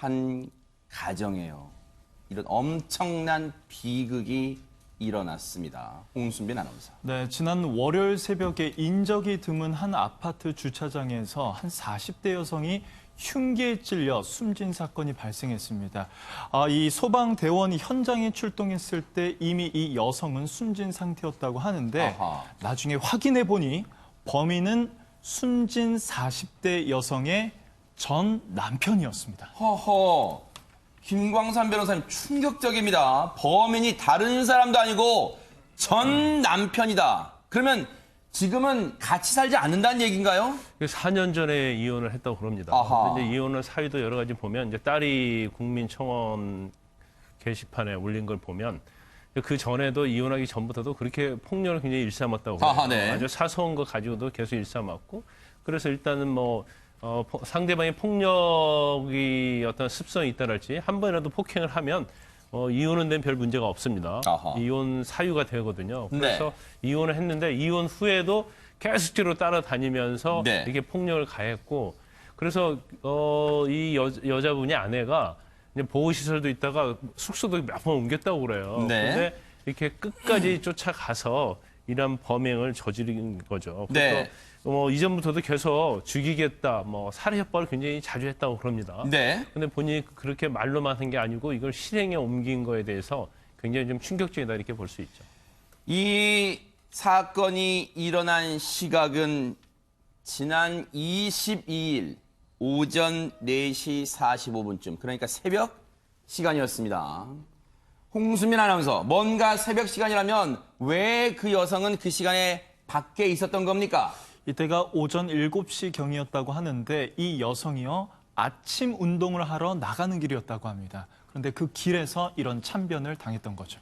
한 가정에요. 이런 엄청난 비극이 일어났습니다. 홍순빈 아나운서. 네, 지난 월요일 새벽에 인적이 드문 한 아파트 주차장에서 한 40대 여성이 흉기에 찔려 숨진 사건이 발생했습니다. 이 소방대원이 현장에 출동했을 때 이미 이 여성은 숨진 상태였다고 하는데 나중에 확인해 보니 범인은 숨진 40대 여성의 전 남편이었습니다. 허허. 김광산 변호사님 충격적입니다. 범인이 다른 사람도 아니고 전 남편이다. 그러면 지금은 같이 살지 않는다는 얘기인가요? 4년 전에 이혼을 했다고 그럽니다. 근데 이제 이혼을 사유도 여러 가지 보면 이제 딸이 국민청원 게시판에 올린 걸 보면 그 전에도 이혼하기 전부터도 그렇게 폭력을 굉장히 일삼았다고 그래요. 네. 아주 사소한 거 가지고도 계속 일삼았고 그래서 일단은 뭐 상대방의 폭력이 어떤 습성이 있다랄지 한 번이라도 폭행을 하면 이혼은 된 별 문제가 없습니다. 이혼 사유가 되거든요. 그래서 이혼을 했는데 이혼 후에도 계속적으로 따라다니면서 이렇게 폭력을 가했고 그래서 이 여자분이 아내가 이제 보호시설도 있다가 숙소도 몇 번 옮겼다고 그래요. 근데 이렇게 끝까지 쫓아가서 이런 범행을 저지른 거죠. 그래서 이전부터도 계속 죽이겠다, 살해 협박을 굉장히 자주 했다고 그럽니다. 근데 본인이 그렇게 말로만 한 게 아니고 이걸 실행에 옮긴 거에 대해서 굉장히 좀 충격적이다 이렇게 볼 수 있죠. 이 사건이 일어난 시각은 지난 22일 오전 4시 45분쯤, 그러니까 새벽 시간이었습니다. 홍수민 아나운서, 뭔가 새벽 시간이라면 왜 그 여성은 그 시간에 밖에 있었던 겁니까? 이때가 오전 7시경이었다고 하는데 이 여성이요 아침 운동을 하러 나가는 길이었다고 합니다. 그런데 그 길에서 이런 참변을 당했던 거죠.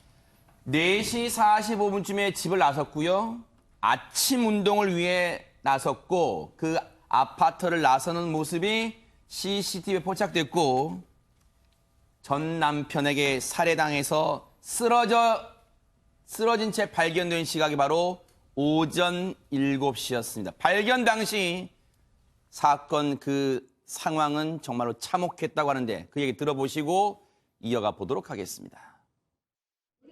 4시 45분쯤에 집을 나섰고요. 아침 운동을 위해 나섰고 그 아파트를 나서는 모습이 CCTV에 포착됐고 전 남편에게 살해당해서 쓰러진 채 발견된 시각이 바로 오전 7시였습니다. 발견 당시 사건 그 상황은 정말로 참혹했다고 하는데 그 얘기 들어보시고 이어가 보도록 하겠습니다.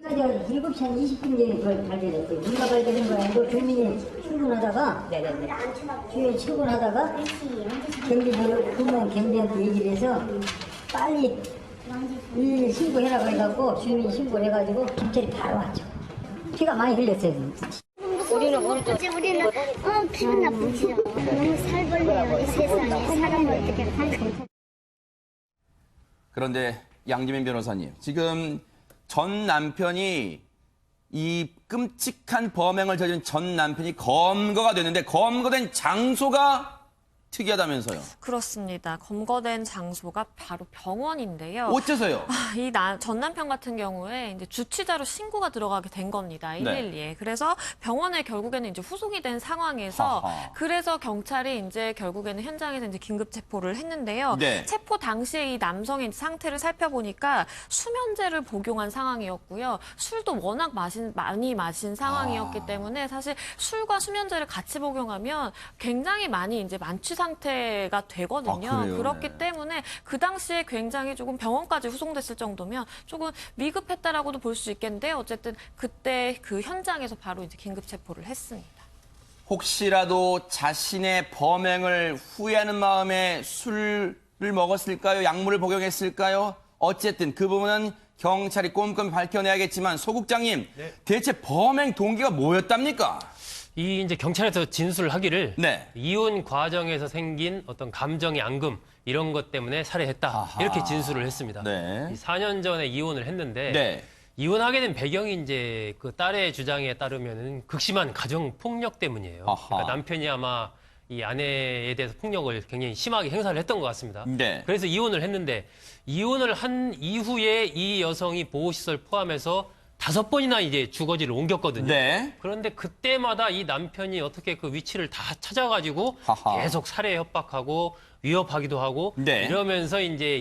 우리가 7시 한 20분경에 그걸 발견했어요. 우리가 발견한 거 아니고 주민이 출근하다가 주민이 출근하다가 경비도 금방 경비한테 얘기를 해서 빨리 신고해라고 해갖고 주민이 신고를 해가지고 경찰이 바로 왔죠. 피가 많이 흘렸어요. 우리는 기분 나쁘죠. 너무 살벌해요. 이 세상에 사람을 어떻게 살까. 그런데 양지민 변호사님, 지금 전 남편이 이 끔찍한 범행을 저지른 전 남편이 검거가 됐는데 검거된 장소가 특이하다면서요? 그렇습니다. 검거된 장소가 바로 병원인데요. 어째서요? 이 전 남편 같은 경우에 이제 주치자로 신고가 들어가게 된 겁니다. 112에. 그래서 병원에 결국에는 이제 후송이 된 상황에서 그래서 경찰이 이제 결국에는 현장에서 이제 긴급 체포를 했는데요. 체포 당시에 이 남성의 상태를 살펴보니까 수면제를 복용한 상황이었고요. 술도 워낙 많이 마신 상황이었기 때문에 사실 술과 수면제를 같이 복용하면 굉장히 많이 이제 만취 상태가 되거든요. 그렇기 때문에 그 당시에 굉장히 조금 병원까지 후송됐을 정도면 조금 미급했다라고도 볼 수 있겠는데 어쨌든 그때 그 현장에서 바로 이제 긴급 체포를 했습니다. 혹시라도 자신의 범행을 후회하는 마음에 술을 먹었을까요? 약물을 복용했을까요? 어쨌든 그 부분은 경찰이 꼼꼼히 밝혀내야겠지만 소국장님, 대체 범행 동기가 뭐였답니까? 이 이제 경찰에서 진술을 하기를 이혼 과정에서 생긴 어떤 감정의 앙금 이런 것 때문에 살해했다 이렇게 진술을 했습니다. 4년 전에 이혼을 했는데 이혼하게 된 배경이 이제 그 딸의 주장에 따르면은 극심한 가정 폭력 때문이에요. 그러니까 남편이 아마 이 아내에 대해서 폭력을 굉장히 심하게 행사를 했던 것 같습니다. 그래서 이혼을 했는데 이혼을 한 이후에 이 여성이 보호시설 포함해서 5번이나 이제 주거지를 옮겼거든요. 그런데 그때마다 이 남편이 어떻게 그 위치를 다 찾아가지고 계속 살해 협박하고 위협하기도 하고 이러면서 이제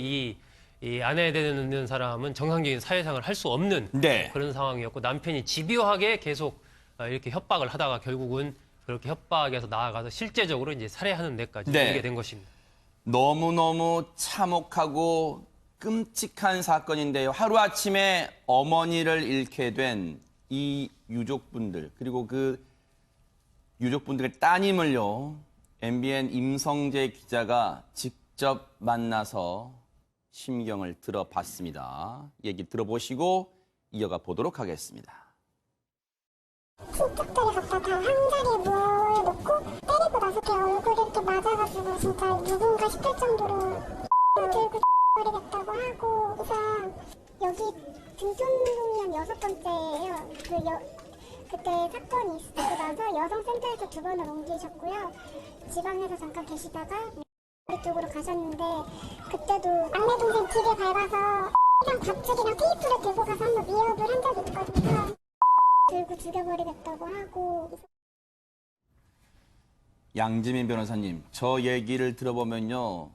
이 아내에 되는 사람은 정상적인 사회생활을 할 수 없는 그런 상황이었고 남편이 집요하게 계속 이렇게 협박을 하다가 결국은 그렇게 협박에서 나아가서 실제적으로 이제 살해하는 데까지 이르게 된 것입니다. 너무너무 참혹하고 끔찍한 사건인데요. 하루아침에 어머니를 잃게 된 이 유족분들, 그리고 그 유족분들의 따님을요, MBN 임성재 기자가 직접 만나서 심경을 들어봤습니다. 얘기 들어보시고 이어가 보도록 하겠습니다. 친척들이 갖다 다 한자리에 모여놓고 때리고 나서 제 얼굴에 이렇게 맞아가지고 진짜 누군가 싶을 정도로 들고 버리겠다고 하고, 우선 여기 등촌동이면 6번째예요. 그때 사건이 있었고 나서 여성센터에서 2번을 옮기셨고요. 지방에서 잠깐 계시다가 쪽으로 가셨는데, 그때도 막내 동생 집에 밟아서 그냥 갑자기랑 테이프를 들고 가서 한번 위협을 한 적이 있거든요. 들고 죽여버리겠다고 하고. 양지민 변호사님, 저 얘기를 들어보면요,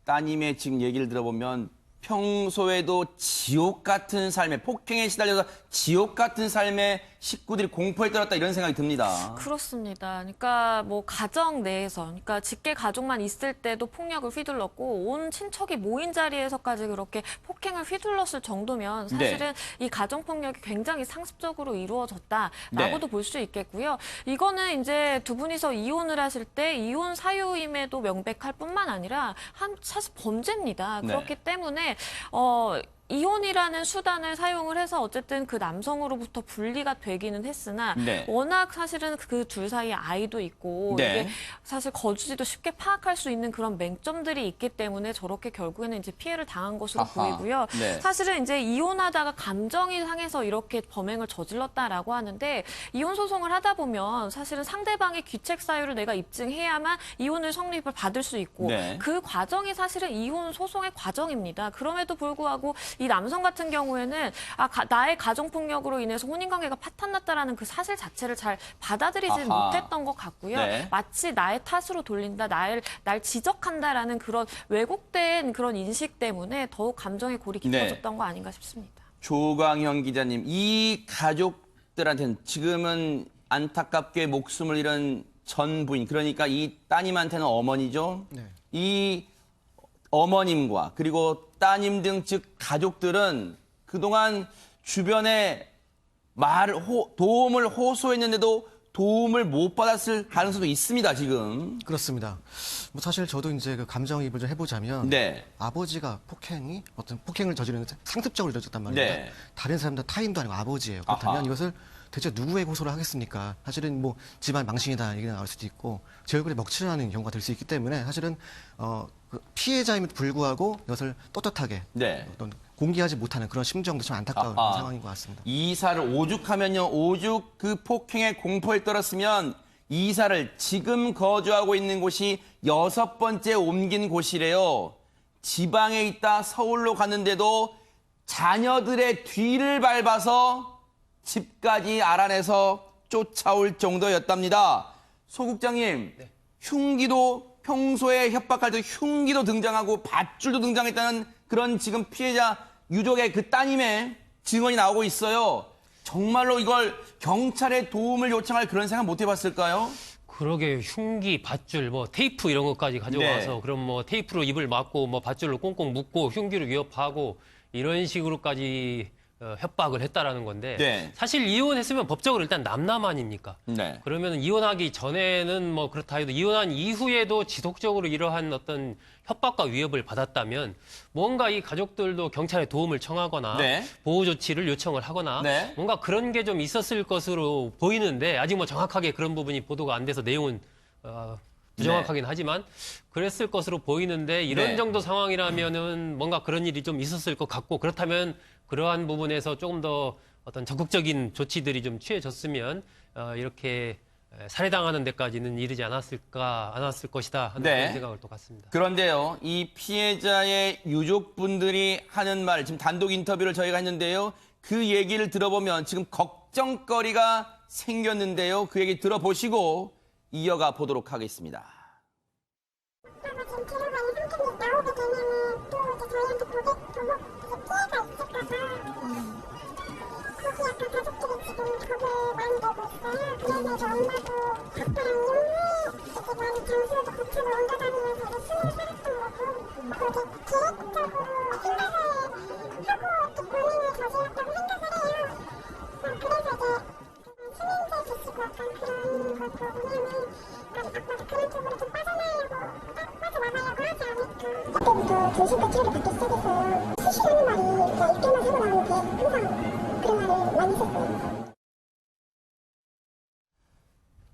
따님의 지금 얘기를 들어보면 평소에도 지옥 같은 삶에, 폭행에 시달려서 지옥 같은 삶에 식구들이 공포에 떨었다, 이런 생각이 듭니다. 그렇습니다. 그러니까 뭐 가정 내에서, 그러니까 직계 가족만 있을 때도 폭력을 휘둘렀고 온 친척이 모인 자리에서까지 그렇게 폭행을 휘둘렀을 정도면 사실은 이 가정 폭력이 굉장히 상습적으로 이루어졌다라고도 볼 수 있겠고요. 이거는 이제 두 분이서 이혼을 하실 때 이혼 사유임에도 명백할 뿐만 아니라 사실 범죄입니다. 그렇기 때문에 이혼이라는 수단을 사용을 해서 어쨌든 그 남성으로부터 분리가 되기는 했으나 워낙 사실은 그 둘 사이에 아이도 있고 이게 사실 거주지도 쉽게 파악할 수 있는 그런 맹점들이 있기 때문에 저렇게 결국에는 이제 피해를 당한 것으로 보이고요. 사실은 이제 이혼하다가 감정이 상해서 이렇게 범행을 저질렀다라고 하는데, 이혼 소송을 하다 보면 사실은 상대방의 귀책 사유를 내가 입증해야만 이혼을 성립을 받을 수 있고 그 과정이 사실은 이혼 소송의 과정입니다. 그럼에도 불구하고 이 남성 같은 경우에는 나의 가정폭력으로 인해서 혼인관계가 파탄났다라는 그 사실 자체를 잘 받아들이지 못했던 것 같고요. 마치 나의 탓으로 돌린다, 날 지적한다라는 그런 왜곡된 그런 인식 때문에 더욱 감정의 골이 깊어졌던 거 아닌가 싶습니다. 조광현 기자님, 이 가족들한테는 지금은 안타깝게 목숨을 잃은 전 부인, 그러니까 이 따님한테는 어머니죠. 이 어머님과 그리고 따님 등 즉 가족들은 그동안 주변에 도움을 호소했는데도 도움을 못 받았을 가능성도 있습니다, 지금. 그렇습니다. 뭐 사실 저도 이제 그 감정이입을 좀 해보자면 아버지가 폭행을 저지르는데 상습적으로 저질렀단 말입니다. 다른 사람들 타인도 아니고 아버지예요. 그렇다면 이것을 대체 누구의 고소를 하겠습니까? 사실은 뭐 집안 망신이다 얘기가 나올 수도 있고 제 얼굴에 먹칠을 하는 경우가 될 수 있기 때문에 사실은 그 피해자임에도 불구하고 이것을 떳떳하게 어떤 공개하지 못하는 그런 심정도 좀 안타까운 상황인 것 같습니다. 이사를 오죽하면요, 오죽 그 폭행의 공포에 떨었으면 이사를 지금 거주하고 있는 곳이 6번째 옮긴 곳이래요. 지방에 있다 서울로 갔는데도 자녀들의 뒤를 밟아서 집까지 알아내서 쫓아올 정도였답니다. 소 국장님, 흉기도 평소에 협박할 때 흉기도 등장하고 밧줄도 등장했다는 그런 지금 피해자 유족의 그 따님의 증언이 나오고 있어요. 정말로 이걸 경찰에 도움을 요청할 그런 생각 못 해봤을까요? 그러게, 흉기, 밧줄, 뭐 테이프 이런 것까지 가져와서 그럼 뭐 테이프로 입을 막고 뭐 밧줄로 꽁꽁 묶고 흉기로 위협하고 이런 식으로까지 협박을 했다라는 건데 사실 이혼했으면 법적으로 일단 남남 아닙니까? 그러면 이혼하기 전에는 뭐 그렇다 해도 이혼한 이후에도 지속적으로 이러한 어떤 협박과 위협을 받았다면 뭔가 이 가족들도 경찰에 도움을 청하거나 보호 조치를 요청을 하거나 뭔가 그런 게 좀 있었을 것으로 보이는데, 아직 뭐 정확하게 그런 부분이 보도가 안 돼서 내용은 부정확하긴 하지만 그랬을 것으로 보이는데, 이런 정도 상황이라면은 뭔가 그런 일이 좀 있었을 것 같고, 그렇다면 그러한 부분에서 조금 더 어떤 적극적인 조치들이 좀 취해졌으면 이렇게 살해당하는 데까지는 이르지 않았을 것이다 하는 그런 생각을 또 갖습니다. 그런데요, 이 피해자의 유족분들이 하는 말, 지금 단독 인터뷰를 저희가 했는데요, 그 얘기를 들어보면 지금 걱정거리가 생겼는데요. 그 얘기 들어보시고 이어가 보도록 하겠습니다. 계획적으로 약간 그런 것 보면은 아빠도 그런 쪽으로 좀 빠져나가려고 하지 않을까. 그때부터 정신과 치료를 받기 시작했어요. 수시라는 말이 그냥 입대만 하고 나오는 게 항상 그런 말을 많이 했었어요.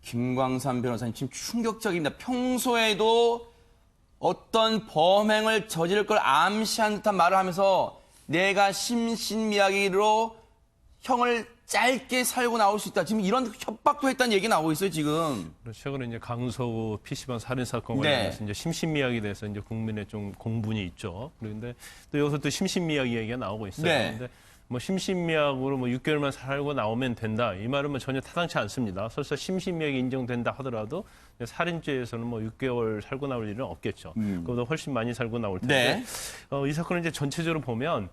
김광삼 변호사님 지금 충격적입니다. 평소에도 어떤 범행을 저지를 걸 암시한 듯한 말을 하면서 내가 심신미약으로 형을 짧게 살고 나올 수 있다. 지금 이런 협박도 했다는 얘기 나오고 있어요, 지금. 최근에 이제 강서구 PC방 살인 사건 관련해서 이제 심신미약에 대해서 이제 국민의 좀 공분이 있죠. 그런데 또 여기서 또 심신미약 얘기가 나오고 있어요. 그런데 뭐 심신미약으로 뭐 6개월만 살고 나오면 된다. 이 말은 뭐 전혀 타당치 않습니다. 설사 심신미약이 인정된다 하더라도 살인죄에서는 뭐 6개월 살고 나올 일은 없겠죠. 그보다 훨씬 많이 살고 나올 텐데. 이 사건을 이제 전체적으로 보면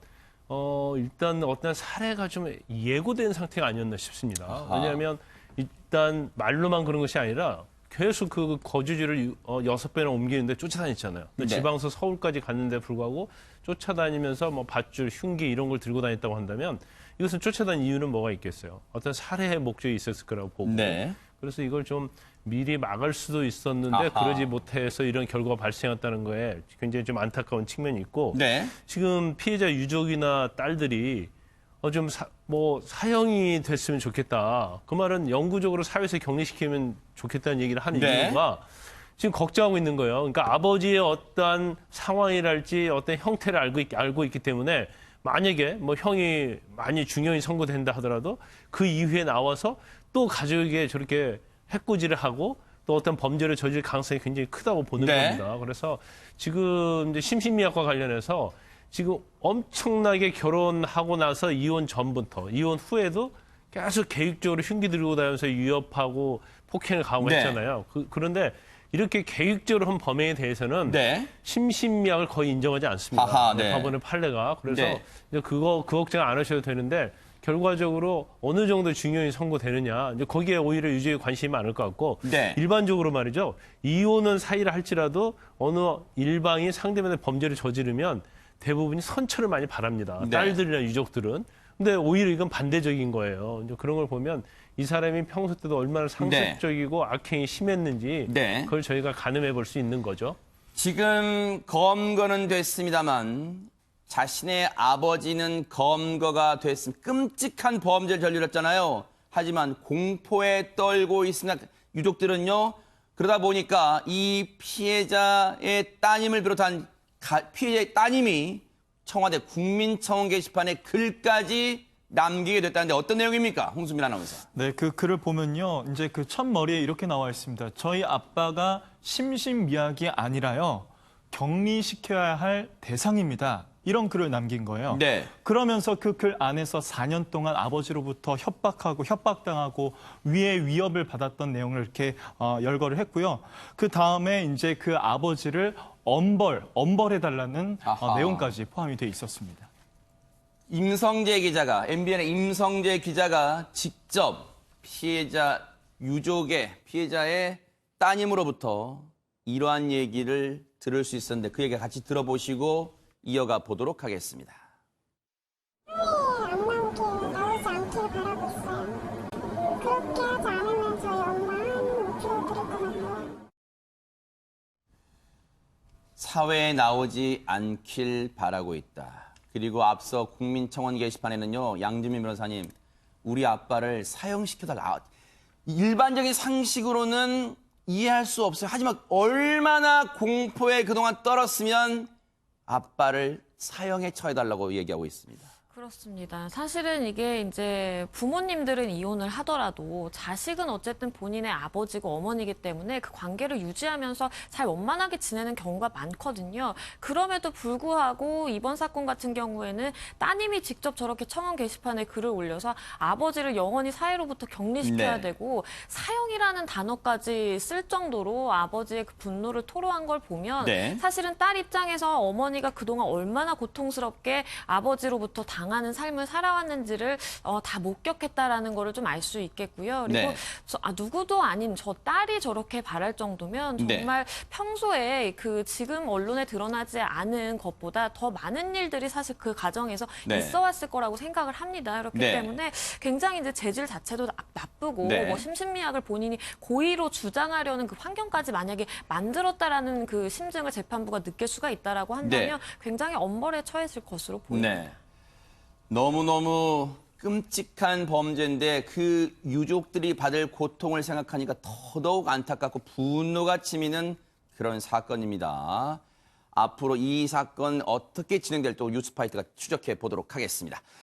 일단 어떤 사례가 좀 예고된 상태가 아니었나 싶습니다. 왜냐하면 일단 말로만 그런 것이 아니라 계속 그 거주지를 6배나 옮기는데 쫓아다녔잖아요. 지방서 서울까지 갔는데 불구하고 쫓아다니면서 뭐 밧줄, 흉기 이런 걸 들고 다녔다고 한다면 이것은 쫓아다닌 이유는 뭐가 있겠어요? 어떤 살해의 목적이 있었을 거라고 보고. 그래서 이걸 좀 미리 막을 수도 있었는데 그러지 못해서 이런 결과가 발생했다는 거에 굉장히 좀 안타까운 측면이 있고 지금 피해자 유족이나 딸들이 좀 사형이 됐으면 좋겠다. 그 말은 영구적으로 사회에서 격리시키면 좋겠다는 얘기를 하는 이유가 지금 걱정하고 있는 거예요. 그러니까 아버지의 어떠한 상황이랄지 어떤 형태를 알고 있기 때문에 만약에 뭐 형이 많이 중형이 선고된다 하더라도 그 이후에 나와서 또 가족에게 저렇게 해코지를 하고 또 어떤 범죄를 저질 가능성이 굉장히 크다고 보는 겁니다. 그래서 지금 이제 심신미약과 관련해서 지금 엄청나게 결혼하고 나서 이혼 전부터 이혼 후에도 계속 계획적으로 흉기 들고 다니면서 위협하고 폭행을 강요했잖아요. 그런데 이렇게 계획적으로 한 범행에 대해서는 심신미약을 거의 인정하지 않습니다. 법원의 판례가. 그래서 이제 그 걱정 안 하셔도 되는데 결과적으로 어느 정도 중형이 선고되느냐 이제 거기에 오히려 유죄에 관심이 많을 것 같고 일반적으로 말이죠. 이혼은 사이라 할지라도 어느 일방이 상대방의 범죄를 저지르면 대부분이 선처를 많이 바랍니다. 딸들이나 유족들은. 근데 오히려 이건 반대적인 거예요. 이제 그런 걸 보면 이 사람이 평소 때도 얼마나 상습적이고 악행이 심했는지 그걸 저희가 가늠해 볼 수 있는 거죠. 지금 검거는 됐습니다만 자신의 아버지는 검거가 됐습니다. 끔찍한 범죄를 저질렀잖아요. 하지만 공포에 떨고 있으나 유족들은요. 그러다 보니까 이 피해자의 따님을 비롯한 피해자의 따님이 청와대 국민청원 게시판에 글까지 남기게 됐다는데 어떤 내용입니까? 홍수민 아나운서. 네, 그 글을 보면요. 이제 그 첫머리에 이렇게 나와 있습니다. 저희 아빠가 심신미약이 아니라요. 격리시켜야 할 대상입니다. 이런 글을 남긴 거예요. 그러면서 그 글 안에서 4년 동안 아버지로부터 협박당하고 위협을 받았던 내용을 이렇게 열거를 했고요. 그 다음에 이제 그 아버지를 엄벌해달라는 내용까지 포함이 돼 있었습니다. 임성재 기자가, MBN의 임성재 기자가 직접 피해자의 따님으로부터 이러한 얘기를 들을 수 있었는데 그 얘기 같이 들어보시고 이어가 보도록 하겠습니다. 안 나오지 않길 바라고 있어요. 그렇게 하지 않으면 저희 엄마 못 들을 것 같아요. 사회에 나오지 않길 바라고 있다. 그리고 앞서 국민청원 게시판에는요. 양지민 변호사님, 우리 아빠를 사형시켜달라. 일반적인 상식으로는 이해할 수 없어요. 하지만 얼마나 공포에 그동안 떨었으면 아빠를 사형에 처해달라고 얘기하고 있습니다. 그렇습니다. 사실은 이게 이제 부모님들은 이혼을 하더라도 자식은 어쨌든 본인의 아버지고 어머니이기 때문에 그 관계를 유지하면서 잘 원만하게 지내는 경우가 많거든요. 그럼에도 불구하고 이번 사건 같은 경우에는 따님이 직접 저렇게 청원 게시판에 글을 올려서 아버지를 영원히 사회로부터 격리시켜야 되고 사형이라는 단어까지 쓸 정도로 아버지의 그 분노를 토로한 걸 보면 사실은 딸 입장에서 어머니가 그동안 얼마나 고통스럽게 아버지로부터 당한 당하는 삶을 살아왔는지를 다 목격했다라는 거를 좀 알 수 있겠고요. 그리고 네. 누구도 아닌 저 딸이 저렇게 바랄 정도면 정말 평소에 그 지금 언론에 드러나지 않은 것보다 더 많은 일들이 사실 그 가정에서 있어 왔을 거라고 생각을 합니다. 그렇기 때문에 굉장히 이제 재질 자체도 나쁘고 뭐 심신미약을 본인이 고의로 주장하려는 그 환경까지 만약에 만들었다라는 그 심증을 재판부가 느낄 수가 있다라고 한다면 굉장히 엄벌에 처했을 것으로 보입니다. 너무너무 끔찍한 범죄인데 그 유족들이 받을 고통을 생각하니까 더더욱 안타깝고 분노가 치미는 그런 사건입니다. 앞으로 이 사건 어떻게 진행될지 뉴스파이트가 추적해 보도록 하겠습니다.